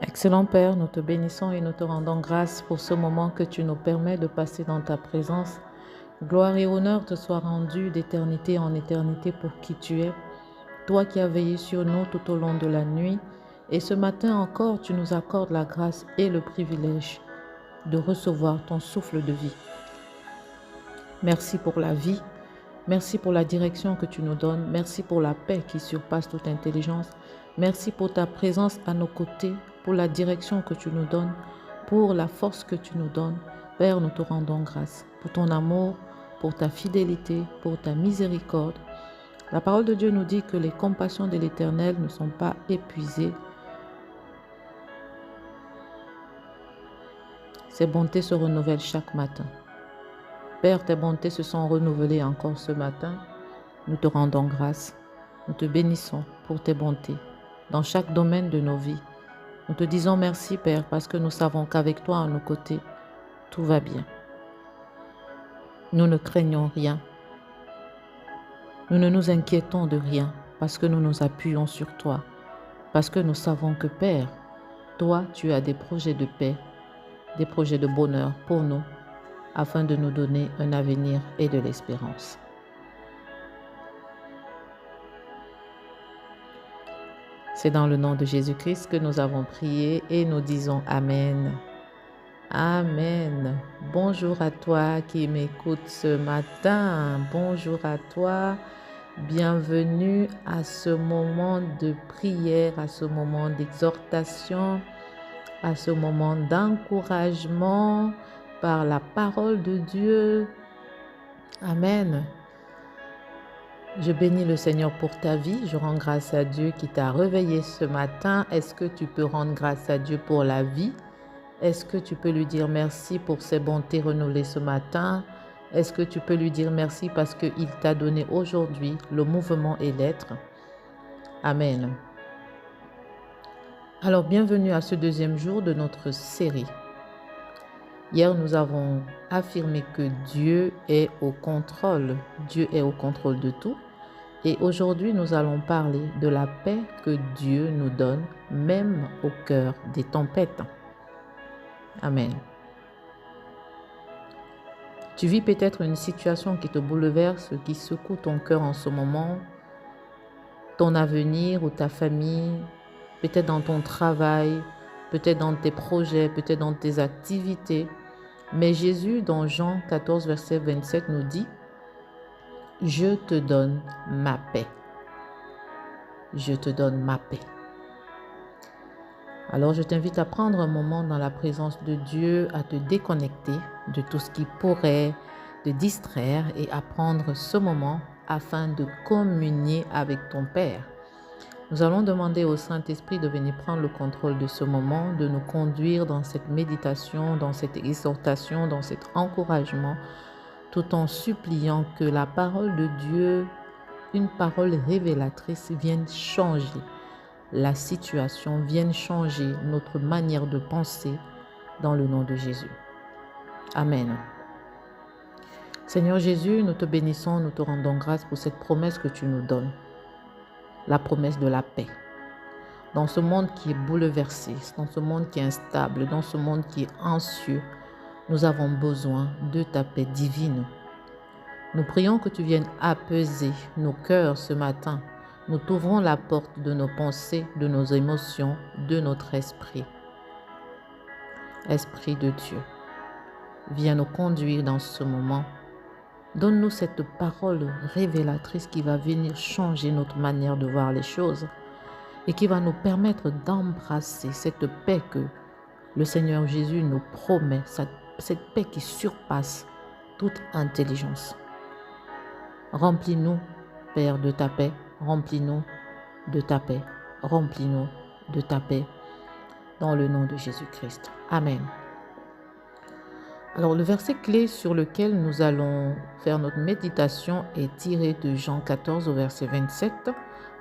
Excellent Père, nous te bénissons et nous te rendons grâce pour ce moment que tu nous permets de passer dans ta présence. Gloire et honneur te soient rendus d'éternité en éternité pour qui tu es, toi qui as veillé sur nous tout au long de la nuit. Et ce matin encore, tu nous accordes la grâce et le privilège de recevoir ton souffle de vie. Merci pour la vie, merci pour la direction que tu nous donnes, merci pour la paix qui surpasse toute intelligence. Merci pour ta présence à nos côtés, pour la direction que tu nous donnes, pour la force que tu nous donnes. Père, nous te rendons grâce pour ton amour, pour ta fidélité, pour ta miséricorde. La parole de Dieu nous dit que les compassions de l'Éternel ne sont pas épuisées. Ses bontés se renouvellent chaque matin. Père, tes bontés se sont renouvelées encore ce matin. Nous te rendons grâce. Nous te bénissons pour tes bontés dans chaque domaine de nos vies. Nous te disons merci, Père, parce que nous savons qu'avec toi à nos côtés, tout va bien. Nous ne craignons rien. Nous ne nous inquiétons de rien parce que nous nous appuyons sur toi. Parce que nous savons que, Père, toi, tu as des projets de paix, des projets de bonheur pour nous, afin de nous donner un avenir et de l'espérance. C'est dans le nom de Jésus-Christ que nous avons prié et nous disons Amen. Amen. Bonjour à toi qui m'écoute ce matin. Bonjour à toi. Bienvenue à ce moment de prière, à ce moment d'exhortation, à ce moment d'encouragement par la parole de Dieu. Amen. Je bénis le Seigneur pour ta vie. Je rends grâce à Dieu qui t'a réveillé ce matin. Est-ce que tu peux rendre grâce à Dieu pour la vie? Est-ce que tu peux lui dire merci pour ses bontés renouvelées ce matin? Est-ce que tu peux lui dire merci parce qu'il t'a donné aujourd'hui le mouvement et l'être? Amen. Alors, bienvenue à ce deuxième jour de notre série. Hier, nous avons affirmé que Dieu est au contrôle. Dieu est au contrôle de tout. Et aujourd'hui, nous allons parler de la paix que Dieu nous donne, même au cœur des tempêtes. Amen. Tu vis peut-être une situation qui te bouleverse, qui secoue ton cœur en ce moment, ton avenir ou ta famille, peut-être dans ton travail, peut-être dans tes projets, peut-être dans tes activités. Mais Jésus, dans Jean 14, verset 27, nous dit « Je te donne ma paix. Je te donne ma paix. » Alors, je t'invite à prendre un moment dans la présence de Dieu, à te déconnecter de tout ce qui pourrait te distraire et à prendre ce moment afin de communier avec ton Père. Nous allons demander au Saint-Esprit de venir prendre le contrôle de ce moment, de nous conduire dans cette méditation, dans cette exhortation, dans cet encouragement, tout en suppliant que la parole de Dieu, une parole révélatrice, vienne changer la situation, vienne changer notre manière de penser dans le nom de Jésus. Amen. Seigneur Jésus, nous te bénissons, nous te rendons grâce pour cette promesse que tu nous donnes, la promesse de la paix. Dans ce monde qui est bouleversé, dans ce monde qui est instable, dans ce monde qui est anxieux, nous avons besoin de ta paix divine. Nous prions que tu viennes apaiser nos cœurs ce matin. Nous t'ouvrons la porte de nos pensées, de nos émotions, de notre esprit. Esprit de Dieu, viens nous conduire dans ce moment. Donne-nous cette parole révélatrice qui va venir changer notre manière de voir les choses et qui va nous permettre d'embrasser cette paix que le Seigneur Jésus nous promet, cette paix qui surpasse toute intelligence. Remplis-nous, Père, de ta paix. Remplis-nous de ta paix. Remplis-nous de ta paix. Dans le nom de Jésus-Christ. Amen. Alors, le verset clé sur lequel nous allons faire notre méditation est tiré de Jean 14 au verset 27.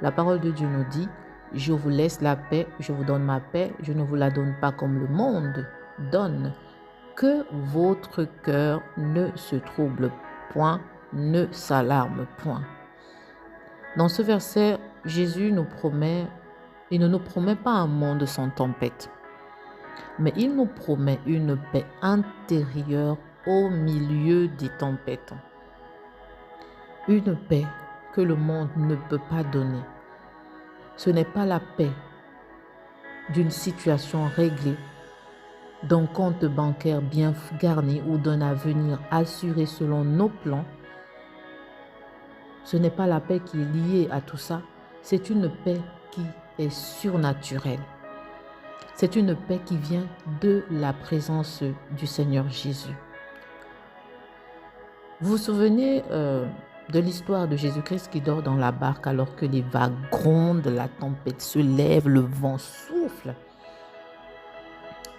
La parole de Dieu nous dit « Je vous laisse la paix, je vous donne ma paix, je ne vous la donne pas comme le monde donne. Que votre cœur ne se trouble point, ne s'alarme point. » Dans ce verset, Jésus nous promet, il ne nous promet pas un monde sans tempête. mais il nous promet une paix intérieure au milieu des tempêtes. Une paix que le monde ne peut pas donner. Ce n'est pas la paix d'une situation réglée, d'un compte bancaire bien garni ou d'un avenir assuré selon nos plans. Ce n'est pas la paix qui est liée à tout ça. C'est une paix qui est surnaturelle. C'est une paix qui vient de la présence du Seigneur Jésus. Vous vous souvenez de l'histoire de Jésus-Christ qui dort dans la barque alors que les vagues grondent, la tempête se lève, le vent souffle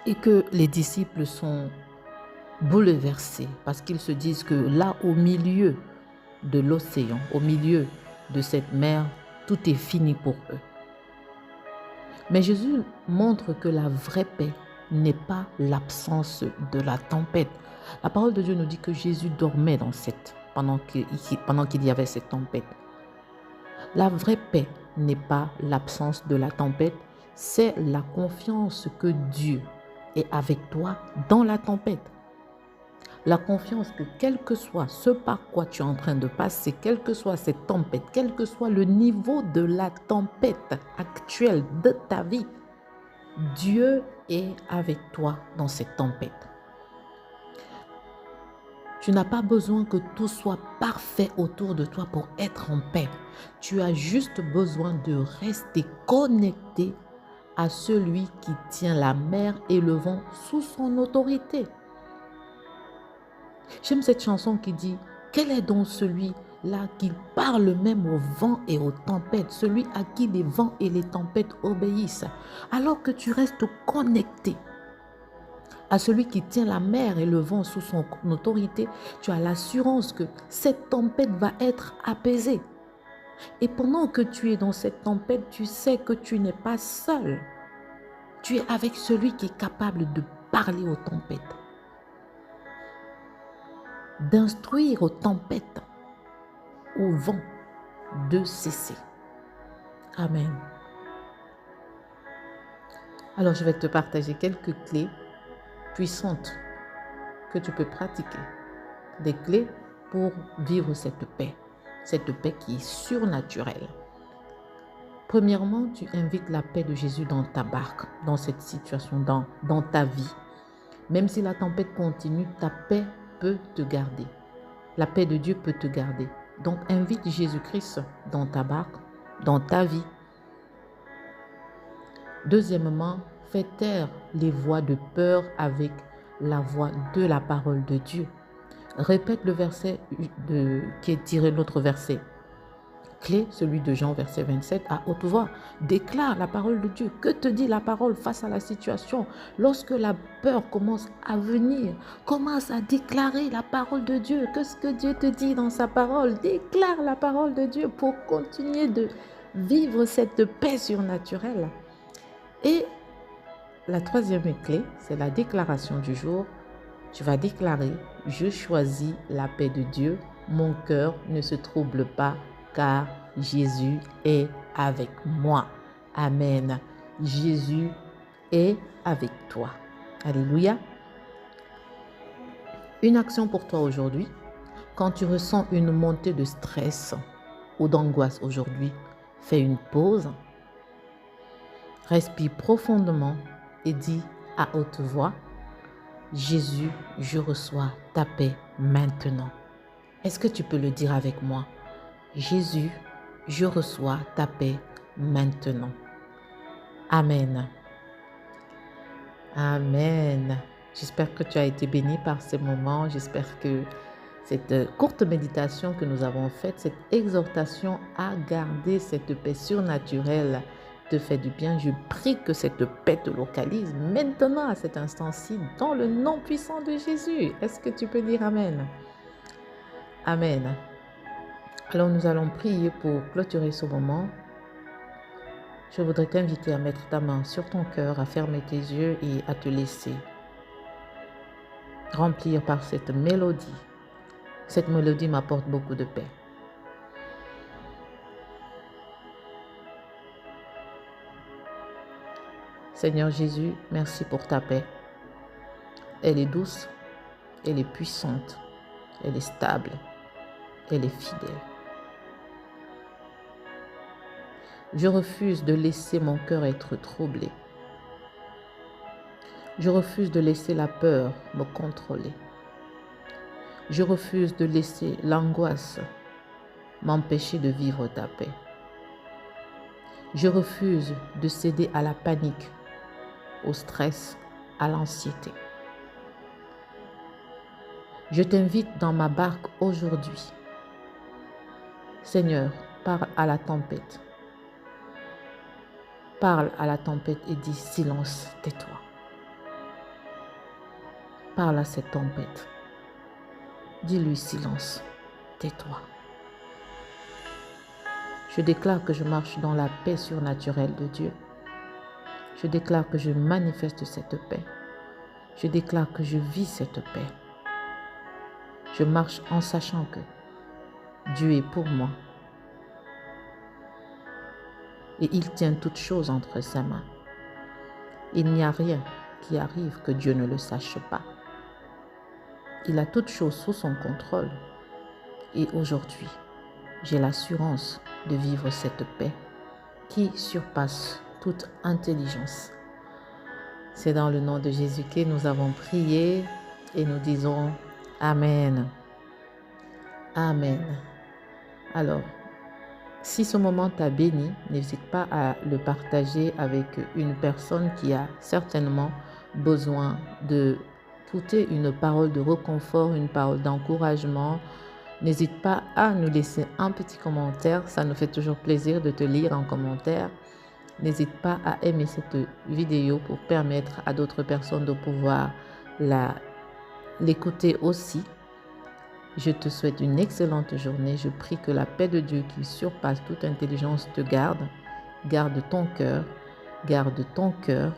et que les disciples sont bouleversés parce qu'ils se disent que là, au milieu de l'océan, au milieu de cette mer, tout est fini pour eux. Mais Jésus montre que la vraie paix n'est pas l'absence de la tempête. La parole de Dieu nous dit que Jésus dormait pendant qu'il y avait cette tempête. La vraie paix n'est pas l'absence de la tempête, c'est la confiance que Dieu est avec toi dans la tempête. La confiance que quel que soit ce par quoi tu es en train de passer, quelle que soit cette tempête, quel que soit le niveau de la tempête actuelle de ta vie, Dieu est avec toi dans cette tempête. Tu n'as pas besoin que tout soit parfait autour de toi pour être en paix. Tu as juste besoin de rester connecté à celui qui tient la mer et le vent sous son autorité. J'aime cette chanson qui dit « Quel est donc celui-là qui parle même au vent et aux tempêtes, celui à qui les vents et les tempêtes obéissent ?» Alors que tu restes connecté à celui qui tient la mer et le vent sous son autorité, tu as l'assurance que cette tempête va être apaisée. Et pendant que tu es dans cette tempête, tu sais que tu n'es pas seul. Tu es avec celui qui est capable de parler aux tempêtes, d'instruire aux tempêtes, au vent, de cesser. Amen. Alors, je vais te partager quelques clés puissantes que tu peux pratiquer. Des clés pour vivre cette paix qui est surnaturelle. Premièrement, tu invites la paix de Jésus dans ta barque, dans cette situation, dans ta vie. Même si la tempête continue, ta paix peut te garder. La paix de Dieu peut te garder. Donc, invite Jésus-Christ dans ta barque, dans ta vie. Deuxièmement, fais taire les voix de peur avec la voix de la parole de Dieu. Répète le verset qui est tiré de l'autre verset clé, celui de Jean, verset 27, à haute voix. Déclare la parole de Dieu. Que te dit la parole face à la situation? Lorsque la peur commence à venir, commence à déclarer la parole de Dieu. Qu'est-ce que Dieu te dit dans sa parole? Déclare la parole de Dieu pour continuer de vivre cette paix surnaturelle. Et la troisième clé, c'est la déclaration du jour. Tu vas déclarer, je choisis la paix de Dieu, mon cœur ne se trouble pas car Jésus est avec moi. Amen. Jésus est avec toi. Alléluia. Une action pour toi aujourd'hui. Quand tu ressens une montée de stress ou d'angoisse aujourd'hui, fais une pause. Respire profondément et dis à haute voix, Jésus, je reçois ta paix maintenant. Est-ce que tu peux le dire avec moi? Jésus, je reçois ta paix maintenant. Amen. Amen. J'espère que tu as été béni par ces moments. J'espère que cette courte méditation que nous avons faite, cette exhortation à garder cette paix surnaturelle te fait du bien. Je prie que cette paix te localise maintenant à cet instant-ci dans le nom puissant de Jésus. Est-ce que tu peux dire Amen? Amen. Alors nous allons prier pour clôturer ce moment. Je voudrais t'inviter à mettre ta main sur ton cœur, à fermer tes yeux et à te laisser remplir par cette mélodie. Cette mélodie m'apporte beaucoup de paix. Seigneur Jésus, merci pour ta paix. Elle est douce, elle est puissante, elle est stable, elle est fidèle. Je refuse de laisser mon cœur être troublé. Je refuse de laisser la peur me contrôler. Je refuse de laisser l'angoisse m'empêcher de vivre ta paix. Je refuse de céder à la panique, au stress, à l'anxiété. Je t'invite dans ma barque aujourd'hui. Seigneur, parle à la tempête. Parle à la tempête et dis silence, tais-toi. Parle à cette tempête. Dis-lui silence, tais-toi. Je déclare que je marche dans la paix surnaturelle de Dieu. Je déclare que je manifeste cette paix. Je déclare que je vis cette paix. Je marche en sachant que Dieu est pour moi. Et il tient toutes choses entre ses mains. Il n'y a rien qui arrive que Dieu ne le sache pas. Il a toutes choses sous son contrôle. Et aujourd'hui, j'ai l'assurance de vivre cette paix qui surpasse toute intelligence. C'est dans le nom de Jésus que nous avons prié et nous disons Amen. Amen. Alors, si ce moment t'a béni, n'hésite pas à le partager avec une personne qui a certainement besoin d'écouter une parole de réconfort, une parole d'encouragement. N'hésite pas à nous laisser un petit commentaire, ça nous fait toujours plaisir de te lire en commentaire. N'hésite pas à aimer cette vidéo pour permettre à d'autres personnes de pouvoir l'écouter aussi. Je te souhaite une excellente journée. Je prie que la paix de Dieu qui surpasse toute intelligence te garde. Garde ton cœur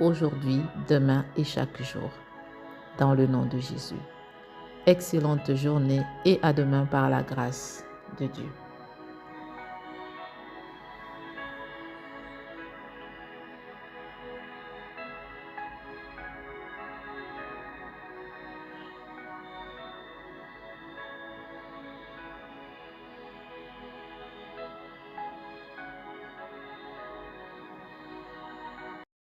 aujourd'hui, demain et chaque jour. Dans le nom de Jésus. Excellente journée et à demain par la grâce de Dieu.